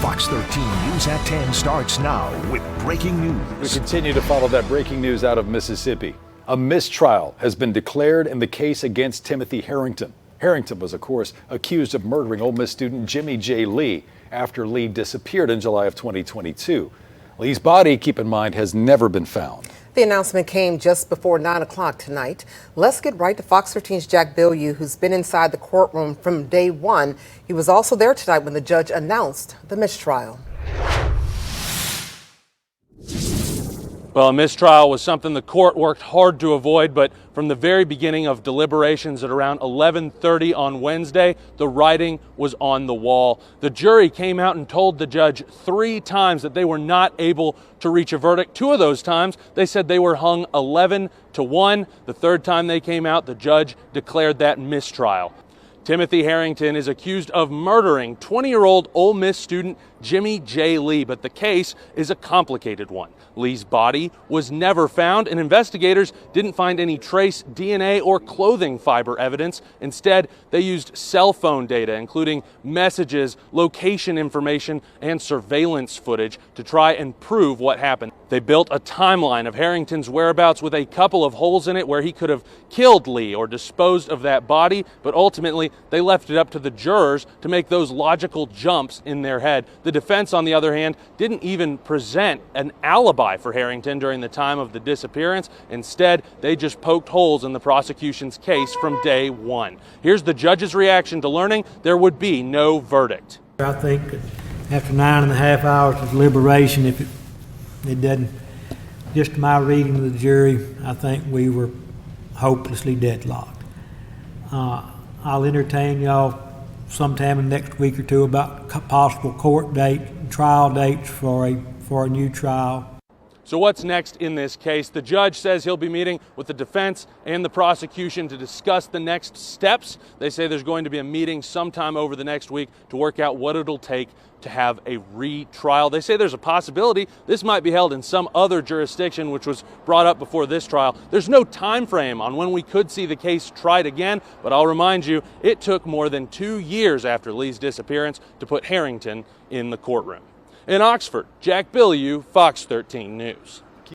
Fox 13 News at 10 starts now with breaking news. We continue to follow that breaking news out of Mississippi. A mistrial has been declared in the case against Timothy Herrington. Herrington was, of course, accused of murdering Ole Miss student Jimmie J. Lee after Lee disappeared in July of 2022. Lee's body, keep in mind, has never been found. The announcement came just before 9 o'clock tonight. Let's get right to Fox 13's Jack Bilyeu, who's been inside the courtroom from day one. He was also there tonight when the judge announced the mistrial. Well, a mistrial was something the court worked hard to avoid, but from the very beginning of deliberations at around 11:30 on Wednesday, the writing was on the wall. The jury came out and told the judge 3 times that they were not able to reach a verdict. 2 of those times, they said they were hung 11-1. The 3rd time they came out, the judge declared that mistrial. Timothy Herrington is accused of murdering 20-year-old Ole Miss student Jimmie J. Lee, but the case is a complicated one. Lee's body was never found, and investigators didn't find any trace DNA or clothing fiber evidence. Instead, they used cell phone data, including messages, location information, and surveillance footage to try and prove what happened. They built a timeline of Herrington's whereabouts with a couple of holes in it where he could have killed Lee or disposed of that body, but ultimately they left it up to the jurors to make those logical jumps in their head. The defense, on the other hand, didn't even present an alibi for Herrington during the time of the disappearance. Instead, they just poked holes in the prosecution's case from day one. Here's the judge's reaction to learning there would be no verdict. I think after 9.5 hours of deliberation, if it doesn't, just my reading of the jury, I think we were hopelessly deadlocked. I'll entertain y'all sometime in the next week or two about possible court date, trial dates for a new trial. So what's next in this case? The judge says he'll be meeting with the defense and the prosecution to discuss the next steps. They say there's going to be a meeting sometime over the next week to work out what it'll take to have a retrial. They say there's a possibility this might be held in some other jurisdiction, which was brought up before this trial. There's no time frame on when we could see the case tried again, but I'll remind you, it took more than 2 years after Lee's disappearance to put Herrington in the courtroom. In Oxford, Jack Bilyeu, Fox 13 News.